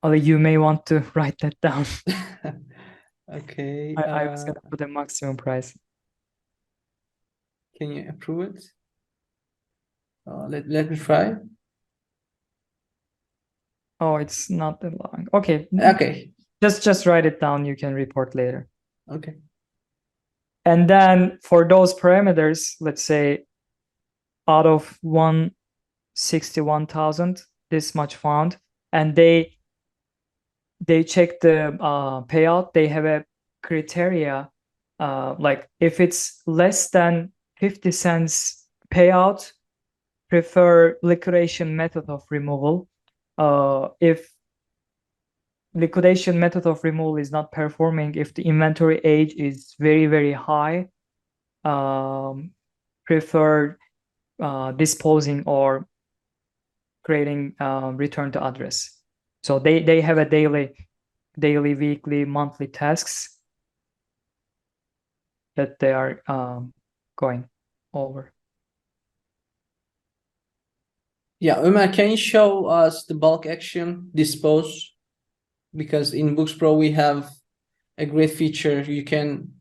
oh, you may want to write that down. Okay. I was gonna put a maximum price. Can you approve it? Let me try. Oh, it's not allowing. Okay. Okay. Just write it down. You can report later. Okay. And then for those parameters, let's say out of 161,000, this much found, and they check the payout. They have a criteria, like if it's less than 50 cents payout, prefer liquidation method of removal. If liquidation method of removal is not performing, if the inventory age is very, very high, prefer disposing or creating return to address. So they have a daily, weekly, monthly tasks that they are going over. Yeah, Ömer, can you show us the bulk action dispose? Because in Bookz Pro we have a great feature. You can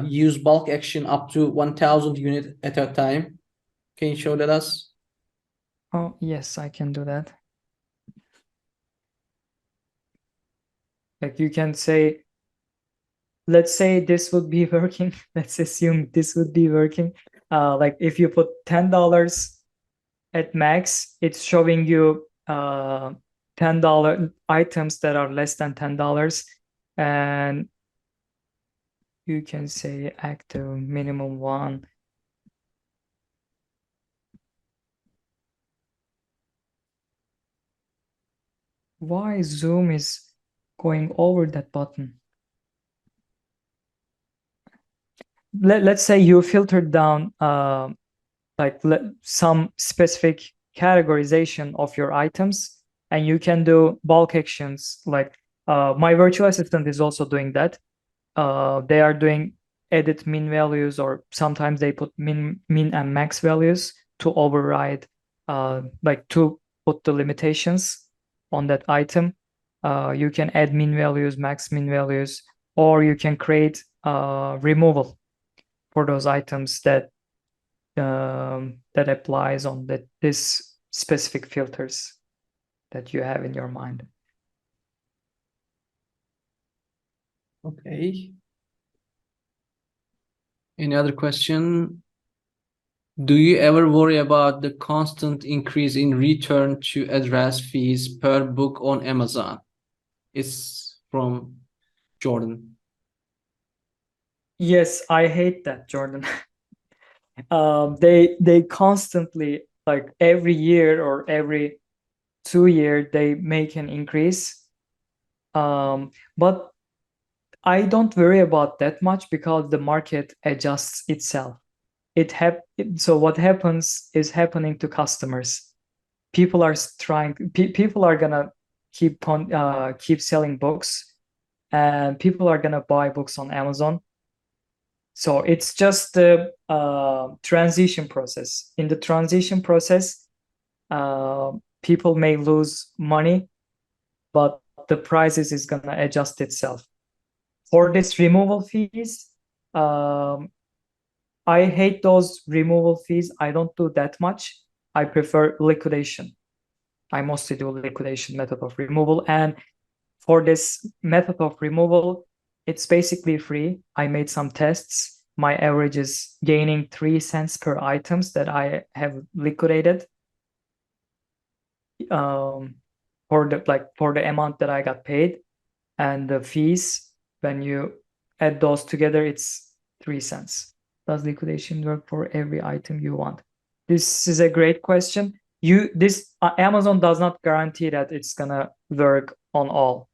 use bulk action up to 1,000 units at a time. Can you show that us? Oh, yes, I can do that. Like you can say, let's say this would be working. Let's assume this would be working. Like if you put $10 at max, it's showing you $10 items that are less than $10, and you can say active minimum one. Why Zoom is going over that button? Let's say you filtered down like some specific categorization of your items, and you can do bulk actions. Like my virtual assistant is also doing that. They are doing edit min values, or sometimes they put min and max values to override, like to put the limitations on that item. You can add min values, max min values, or you can create removal for those items that applies on this specific filters that you have in your mind. Okay. Any other question? Do you ever worry about the constant increase in return to address fees per book on Amazon? It's from Jordan. Yes, I hate that, Jordan. They constantly, like every year or every 2 year, they make an increase. But I don't worry about that much because the market adjusts itself. So what happens is happening to customers. People are people are gonna keep selling books, and people are gonna buy books on Amazon. So it's just the transition process. In the transition process, people may lose money, but the prices is gonna adjust itself. For this removal fees, I hate those removal fees. I don't do that much. I prefer liquidation. I mostly do liquidation method of removal. And for this method of removal, it's basically free. I made some tests. My average is gaining 3 cents per items that I have liquidated. For the amount that I got paid, and the fees, when you add those together, it's 3 cents. Does liquidation work for every item you want? This is a great question. Amazon does not guarantee that it's gonna work on all.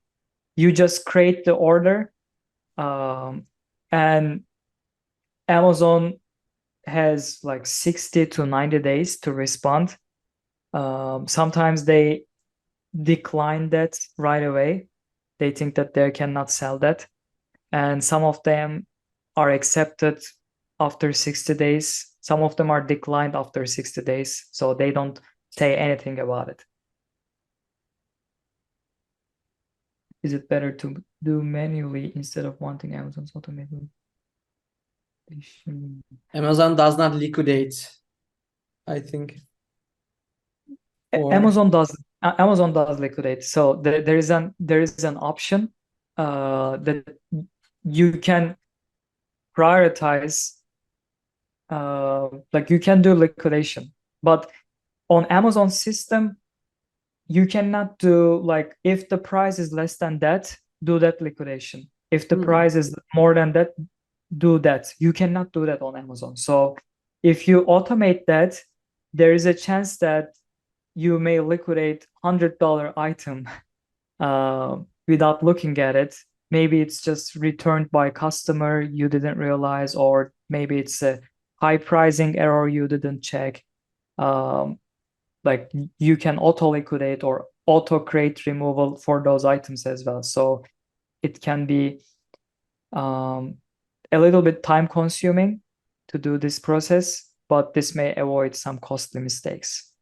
You just create the order, and Amazon has like 60 to 90 days to respond. Sometimes they decline that right away. They think that they cannot sell that. And some of them are accepted after 60 days. Some of them are declined after 60 days. So they don't say anything about it. Is it better to do manually instead of wanting Amazon's automated? Amazon does not liquidate, I think. Or Amazon does liquidate. So there is an option that you can prioritize, like you can do liquidation, but on Amazon system you cannot do, like, if the price is less than that, do that liquidation. If the price is more than that, do that. You cannot do that on Amazon. So if you automate that, there is a chance that you may liquidate $100 item without looking at it. Maybe it's just returned by customer you didn't realize, or maybe it's a high pricing error you didn't check. Like you can auto liquidate or auto create removal for those items as well. So it can be a little bit time consuming to do this process, but this may avoid some costly mistakes.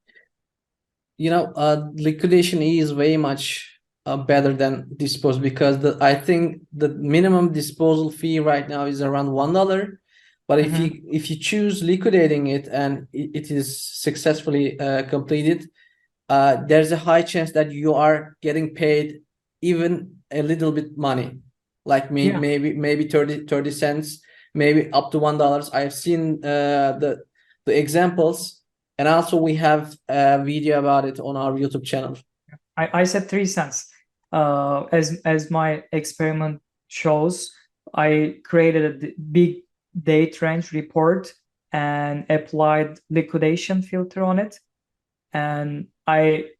Liquidation is way much better than dispose, because I think the minimum disposal fee right now is around $1. But if you choose liquidating it and it is successfully completed, there's a high chance that you are getting paid even a little bit money, like maybe 30 cents, maybe up to $1. I've seen the examples, and also we have a video about it on our YouTube channel. I said 3 cents. As my experiment shows, I created a big date range report and applied liquidation filter on it, and I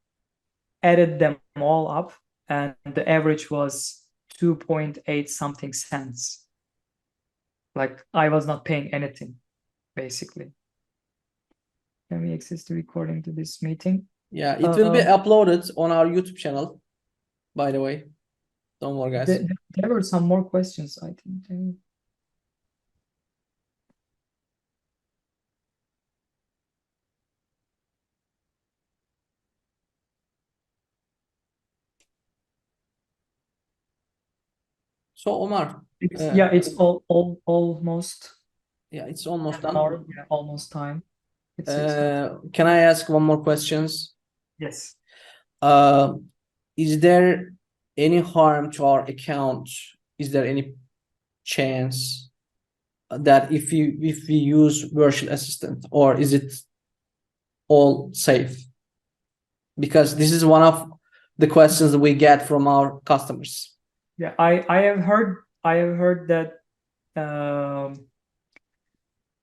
added them all up, and the average was 2.8 something cents. Like I was not paying anything, basically. Can we access the recording to this meeting? Yeah, it will be uploaded on our YouTube channel, by the way. Don't worry, guys. There were some more questions, I think. So Omar, it's almost. Yeah, it's almost done. Yeah, almost time. Can I ask one more questions? Yes. Is there any harm to our account? Is there any chance that if we use virtual assistant, or is it all safe? Because this is one of the questions that we get from our customers. Yeah, I have heard that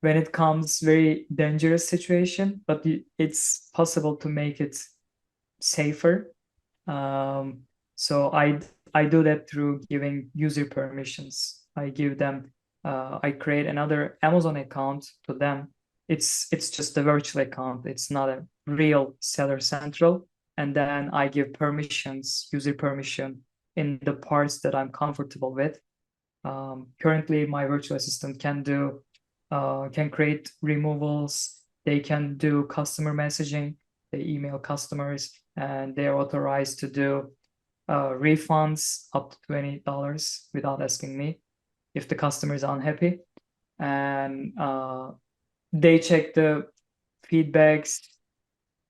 when it comes very dangerous situation, but it's possible to make it safer. So I do that through giving user permissions. I give them I create another Amazon account to them. It's just a virtual account. It's not a real Seller Central. And then I give permissions, user permission in the parts that I'm comfortable with. Currently, my virtual assistant can create removals. They can do customer messaging. They email customers, and they're authorized to do refunds up to $20 without asking me if the customer is unhappy. And they check the feedbacks,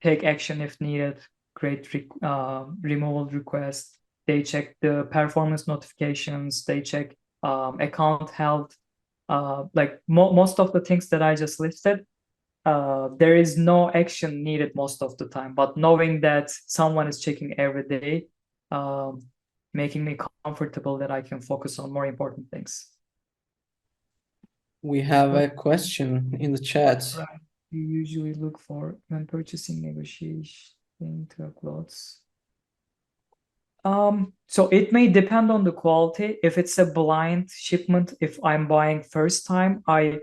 take action if needed, create removal requests. They check the performance notifications. They check account health. Like most of the things that I just listed, there is no action needed most of the time. But knowing that someone is checking every day, making me comfortable that I can focus on more important things. We have a question in the chat. Right. You usually look for when purchasing negotiation to clothes. So it may depend on the quality. If it's a blind shipment, if I'm buying first time, I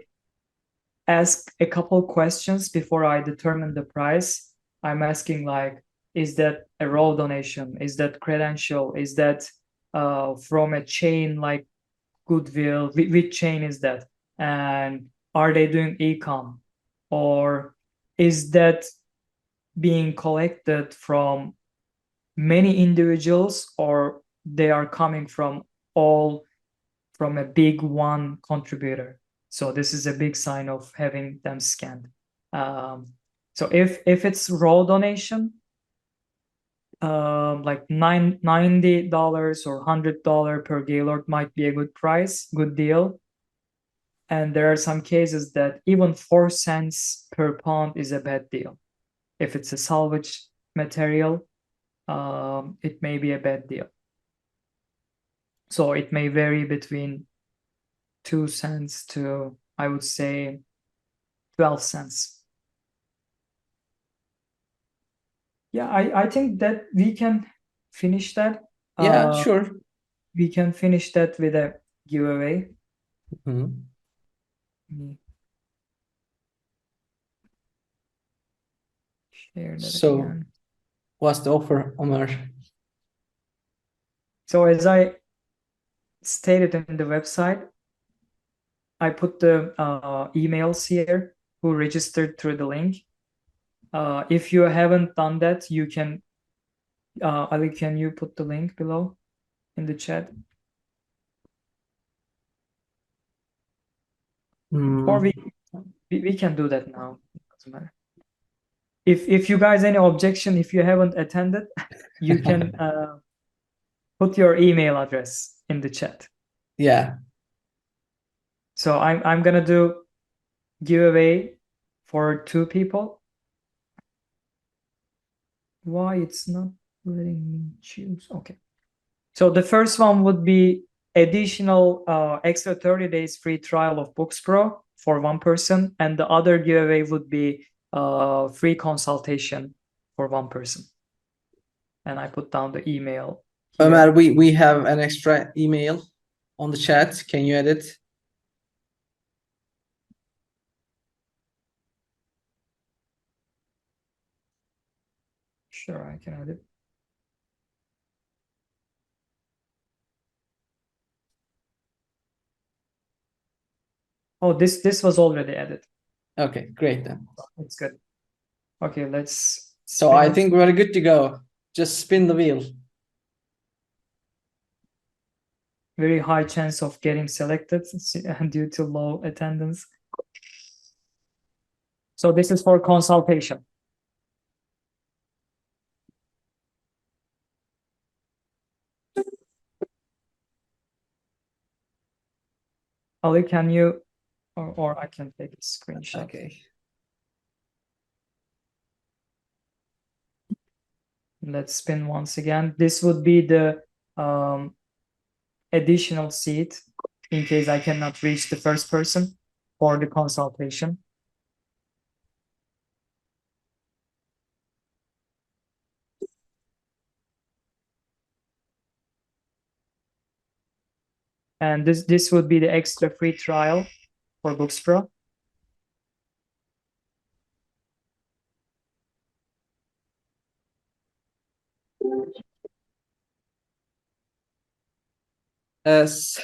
ask a couple questions before I determine the price. I'm asking like, is that a raw donation? Is that credential? Is that from a chain like Goodwill? Which chain is that? And are they doing e-com? Or is that being collected from many individuals, or they are coming from a big one contributor? So this is a big sign of having them scanned. So if it's raw donation, like $90 or $100 per Gaylord might be a good price, good deal. And there are some cases that even 4 cents per pound is a bad deal. If it's a salvage material, it may be a bad deal. So it may vary between 2 cents to, I would say, 12 cents. Yeah, I think that we can finish that. Yeah, sure. We can finish that with a giveaway. Mhm. Share that So, again. what's the offer, Omer? So as I stated in the website, I put the emails here who registered through the link. If you haven't done that, you can, Ali, can you put the link below in the chat? Or we can do that now. It doesn't matter. If you guys any objection, if you haven't attended, you can put your email address in the chat. Yeah. So I'm gonna do giveaway for 2 people. Why it's not letting me choose? Okay. So the first one would be additional extra 30 days free trial of Bookz Pro for 1 person, and the other giveaway would be free consultation for 1 person. And I put down the email here. Ömer, we have an extra email on the chat. Can you edit? Sure, I can add it. Oh, this was already added. Okay, great then. It's good. Okay, let's. So I think we're good to go. Just spin the wheel. Very high chance of getting selected due to low attendance. So this is for consultation. Ali, can you, or I can take a screenshot. Okay. Let's spin once again. This would be the additional seat in case I cannot reach the first person for the consultation. And this would be the extra free trial for Bookz Pro. Yes.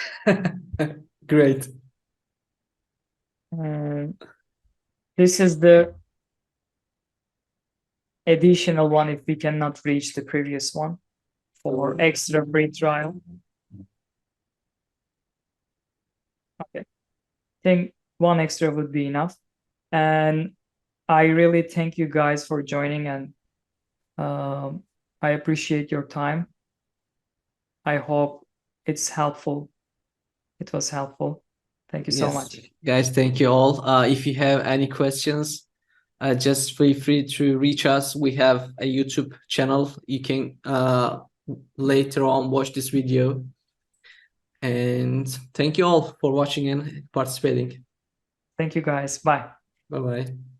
Great. And this is the additional one if we cannot reach the previous one for extra free trial. Okay, I think one extra would be enough. And I really thank you guys for joining, and I appreciate your time. I hope it's helpful. It was helpful. Thank you so Yes. much. Guys, thank you all. If you have any questions, just feel free to reach us. We have a YouTube channel. You can later on watch this video. And thank you all for watching and participating. Thank you guys. Bye. Bye-bye.